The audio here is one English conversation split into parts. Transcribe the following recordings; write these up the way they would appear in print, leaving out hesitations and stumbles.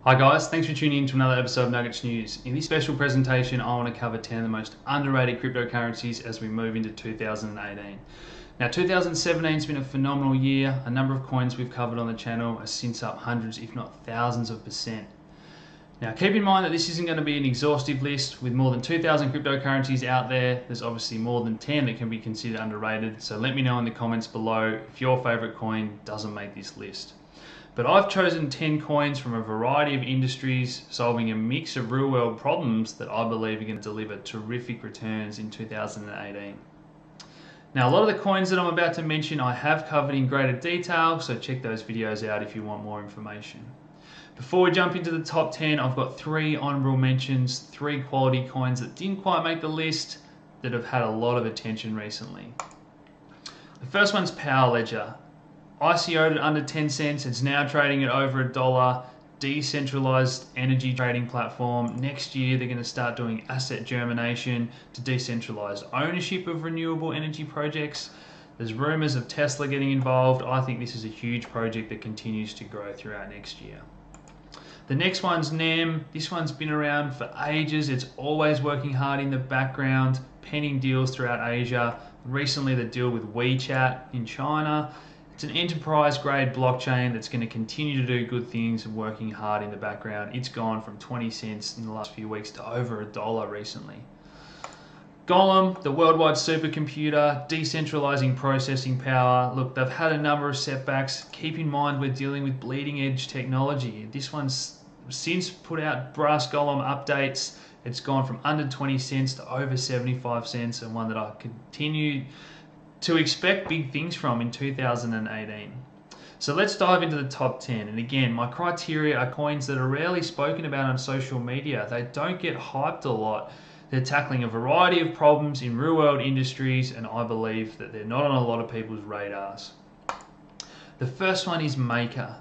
Hi guys, thanks for tuning in to another episode of Nuggets News. In this special presentation, I want to cover 10 of the most underrated cryptocurrencies as we move into 2018. Now 2017 has been a phenomenal year. A number of coins we've covered on the channel are since up hundreds if not thousands of percent. Now keep in mind that this isn't going to be an exhaustive list. With more than 2,000 cryptocurrencies out there, there's obviously more than 10 that can be considered underrated, so let me know in the comments below if your favourite coin doesn't make this list. But I've chosen 10 coins from a variety of industries solving a mix of real world problems that I believe are going to deliver terrific returns in 2018. Now a lot of the coins that I'm about to mention I have covered in greater detail, so check those videos out if you want more information. Before we jump into the top 10, I've got 3 honourable mentions, 3 quality coins that didn't quite make the list that have had a lot of attention recently. The first one's POWR Ledger. ICO'd at under 10 cents, it's now trading at over $1, decentralized energy trading platform. Next year they're going to start doing asset germination to decentralized ownership of renewable energy projects. There's rumors of Tesla getting involved. I think this is a huge project that continues to grow throughout next year. The next one's NEM. This one's been around for ages. It's always working hard in the background, penning deals throughout Asia. Recently the deal with WeChat in China. It's an enterprise grade blockchain that's going to continue to do good things and working hard in the background. It's gone from 20 cents in the last few weeks to over $1 recently. Golem, the worldwide supercomputer, decentralizing processing power. Look, they've had a number of setbacks. Keep in mind we're dealing with bleeding edge technology. This one's since put out brass Golem updates. It's gone from under 20 cents to over 75 cents, and one that I continue to expect big things from in 2018. So let's dive into the top 10. And again, my criteria are coins that are rarely spoken about on social media. They don't get hyped a lot. They're tackling a variety of problems in real world industries, and I believe that they're not on a lot of people's radars. The first one is Maker.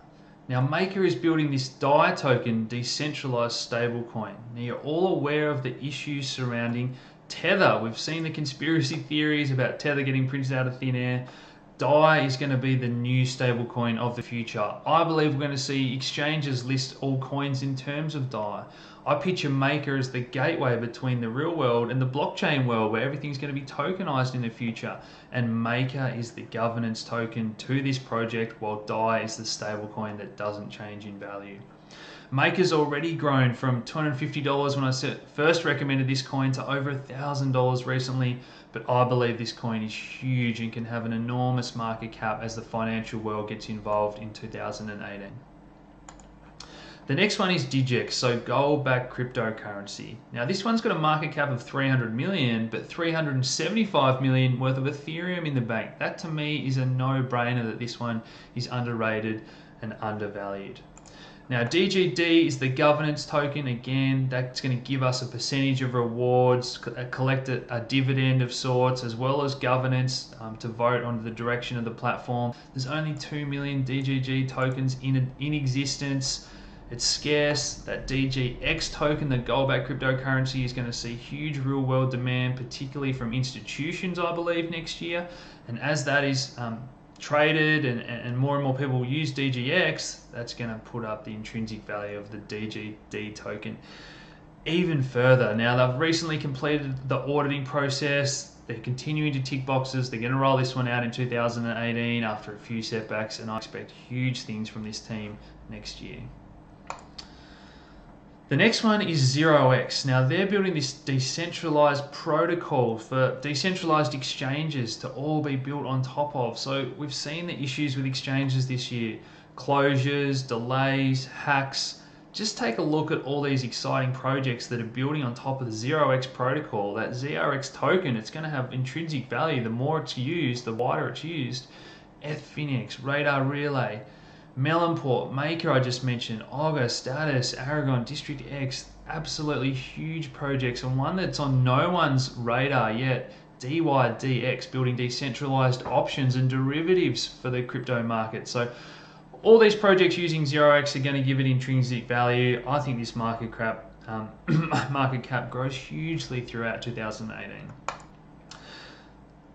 Now Maker is building this DAI token decentralized stablecoin. Now you're all aware of the issues surrounding Tether. We've seen the conspiracy theories about Tether getting printed out of thin air. DAI is going to be the new stablecoin of the future. I believe we're going to see exchanges list all coins in terms of DAI. I picture Maker as the gateway between the real world and the blockchain world, where everything's going to be tokenized in the future. And Maker is the governance token to this project, while DAI is the stablecoin that doesn't change in value. Maker's already grown from $250 when I first recommended this coin to over $1,000 recently, but I believe this coin is huge and can have an enormous market cap as the financial world gets involved in 2018. The next one is DigixDAO, so gold-backed cryptocurrency. Now this one's got a market cap of 300 million, but 375 million worth of Ethereum in the bank. That to me is a no-brainer that this one is underrated and undervalued. Now DGD is the governance token. Again, that's going to give us a percentage of rewards, collect a dividend of sorts, as well as governance to vote on the direction of the platform. There's only 2 million DGG tokens in existence. It's scarce. That DGX token, the gold-backed cryptocurrency, is going to see huge real-world demand, particularly from institutions, I believe, next year. And as that is traded and more people use DGX, that's going to put up the intrinsic value of the DGD token even further. Now they've recently completed the auditing process. They're continuing to tick boxes. They're going to roll this one out in 2018 after a few setbacks, and I expect huge things from this team next year. The next one is 0x. Now they're building this decentralized protocol for decentralized exchanges to all be built on top of. So we've seen the issues with exchanges this year. Closures, delays, hacks. Just take a look at all these exciting projects that are building on top of the 0x protocol. That 0x token, it's going to have intrinsic value. The more it's used, the wider it's used. Etherparty, Radar Relay, Melonport, Maker I just mentioned, Augur, Status, Aragon, District X, absolutely huge projects, and one that's on no one's radar yet, DYDX, building decentralized options and derivatives for the crypto market. So all these projects using 0x are going to give it intrinsic value. I think this market cap grows hugely throughout 2018.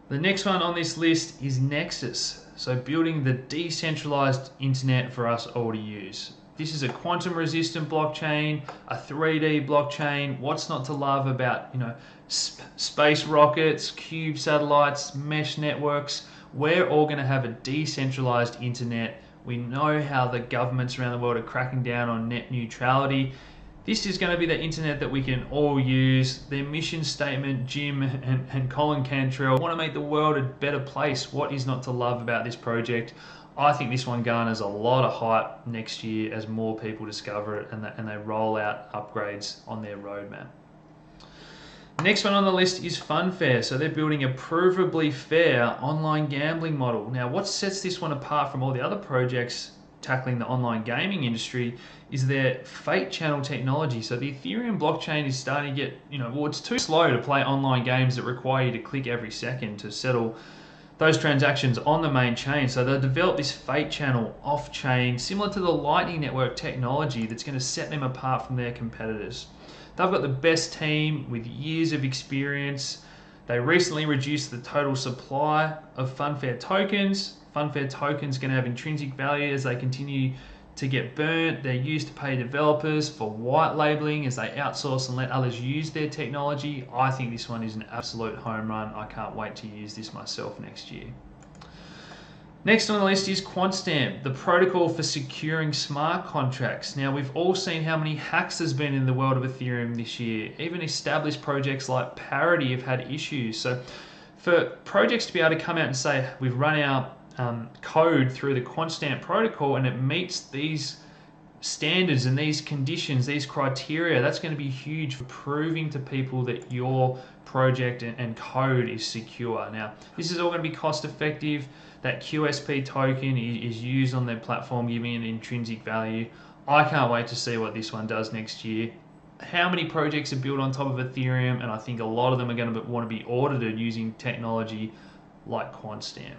The next one on this list is Nexus. So building the decentralized internet for us all to use. This is a quantum resistant blockchain, a 3D blockchain. What's not to love about, you know, space rockets, cube satellites, mesh networks? We're all going to have a decentralized internet. We know how the governments around the world are cracking down on net neutrality. This is going to be the internet that we can all use. Their mission statement, Jim and Colin Cantrell, want to make the world a better place. What is not to love about this project? I think this one garners a lot of hype next year as more people discover it and they roll out upgrades on their roadmap. Next one on the list is FunFair. So they're building a provably fair online gambling model. Now, what sets this one apart from all the other projects tackling the online gaming industry is their fate channel technology. So the Ethereum blockchain is starting to get, well, it's too slow to play online games that require you to click every second to settle those transactions on the main chain. So they've developed this fate channel off-chain, similar to the Lightning Network technology, that's going to set them apart from their competitors. They've got the best team with years of experience. They recently reduced the total supply of FunFair tokens. FunFair tokens going to have intrinsic value as they continue to get burnt. They're used to pay developers for white labeling as they outsource and let others use their technology. I think this one is an absolute home run. I can't wait to use this myself next year. Next on the list is Quantstamp, the protocol for securing smart contracts. Now, we've all seen how many hacks there's been in the world of Ethereum this year. Even established projects like Parity have had issues. So for projects to be able to come out and say, we've run our code through the Quantstamp protocol and it meets these standards and these conditions, these criteria, that's going to be huge for proving to people that your project and code is secure. Now, this is all going to be cost effective. That QSP token is used on their platform, giving it intrinsic value. I can't wait to see what this one does next year. How many projects are built on top of Ethereum, and I think a lot of them are going to want to be audited using technology like Quantstamp.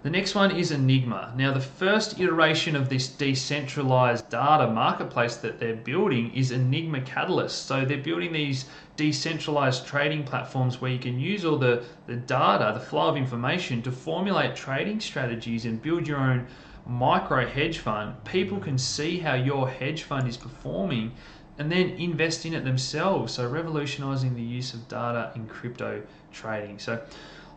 The next one is Enigma. Now, the first iteration of this decentralized data marketplace that they're building is Enigma Catalyst. So they're building these decentralized trading platforms where you can use all the data, the flow of information, to formulate trading strategies and build your own micro hedge fund. People can see how your hedge fund is performing and then invest in it themselves. So revolutionizing the use of data in crypto trading. So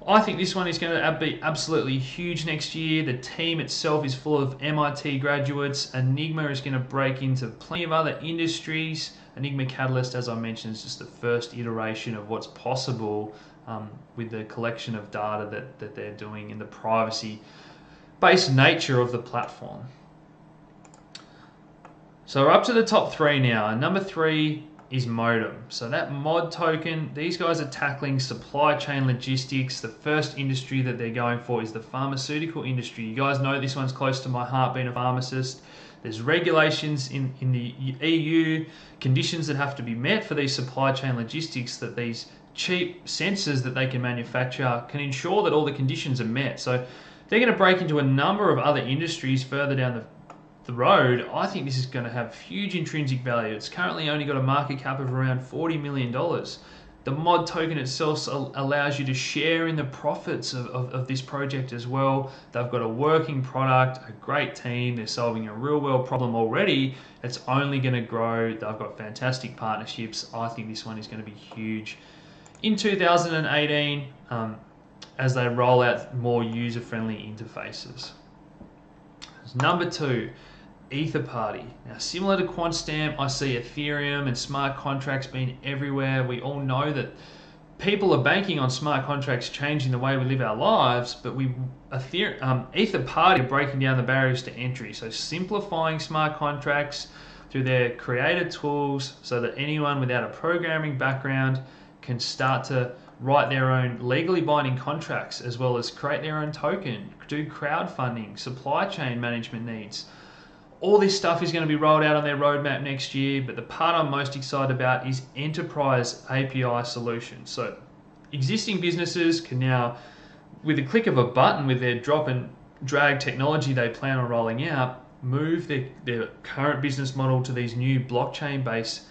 I think this one is going to be absolutely huge next year. The team itself is full of MIT graduates. Enigma is going to break into plenty of other industries. Enigma Catalyst, as I mentioned, is just the first iteration of what's possible with the collection of data that they're doing in the privacy-based nature of the platform. So we're up to the top three now. Number 3 is Modum. So that mod token, these guys are tackling supply chain logistics. The first industry that they're going for is the pharmaceutical industry. You guys know this one's close to my heart, being a pharmacist. There's regulations in the EU, conditions that have to be met for these supply chain logistics, that these cheap sensors that they can manufacture can ensure that all the conditions are met. So they're going to break into a number of other industries further down the road. I think this is going to have huge intrinsic value. It's currently only got a market cap of around $40 million. The mod token itself allows you to share in the profits of this project as well. They've got a working product, a great team. They're solving a real world problem already. It's only going to grow. They've got fantastic partnerships. I think this one is going to be huge in 2018 as they roll out more user-friendly interfaces. Number 2, Etherparty. Now, similar to Quantstamp, I see Ethereum and smart contracts being everywhere. We all know that people are banking on smart contracts changing the way we live our lives, but Etherparty are breaking down the barriers to entry. So simplifying smart contracts through their creator tools so that anyone without a programming background can start to write their own legally binding contracts, as well as create their own token, do crowdfunding, supply chain management needs. All this stuff is going to be rolled out on their roadmap next year, but the part I'm most excited about is enterprise API solutions. So existing businesses can now, with a click of a button with their drop and drag technology they plan on rolling out, move their current business model to these new blockchain-based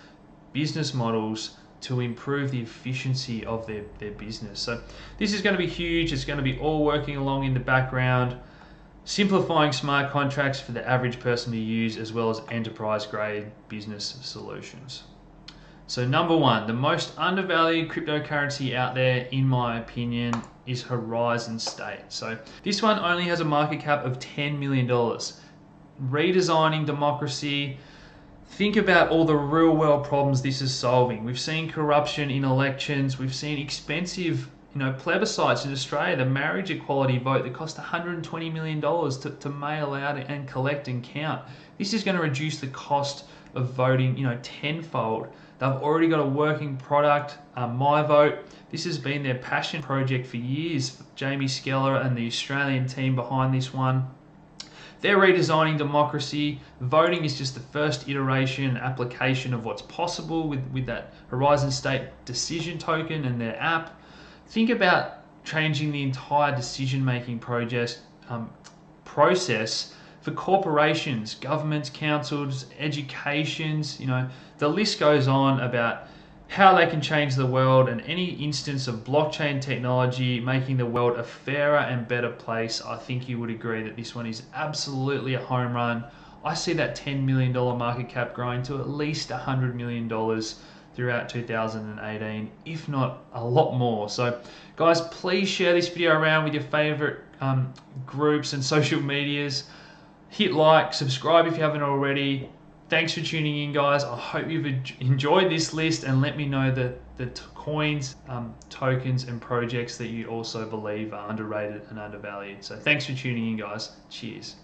business models to improve the efficiency of their business. So this is going to be huge. It's going to be all working along in the background. simplifying smart contracts for the average person to use, as well as enterprise grade business solutions. So number one, the most undervalued cryptocurrency out there, in my opinion, is Horizon State. So this one only has a market cap of $10 million. Redesigning democracy. Think about all the real world problems this is solving. We've seen corruption in elections. We've seen expensive plebiscites in Australia, the marriage equality vote that cost $120 million to mail out and collect and count. This is going to reduce the cost of voting, tenfold. They've already got a working product, My Vote. This has been their passion project for years. Jamie Skeller and the Australian team behind this one. They're redesigning democracy. Voting is just the first iteration, application of what's possible with that Horizon State decision token and their app. Think about changing the entire decision-making process for corporations, governments, councils, educations. The list goes on about how they can change the world, and any instance of blockchain technology making the world a fairer and better place. I think you would agree that this one is absolutely a home run. I see that $10 million market cap growing to at least $100 million throughout 2018, if not a lot more. So guys, please share this video around with your favorite groups and social medias. Hit like, subscribe if you haven't already. Thanks for tuning in, guys. I hope you've enjoyed this list, and let me know the coins, tokens, and projects that you also believe are underrated and undervalued. So thanks for tuning in, guys. Cheers.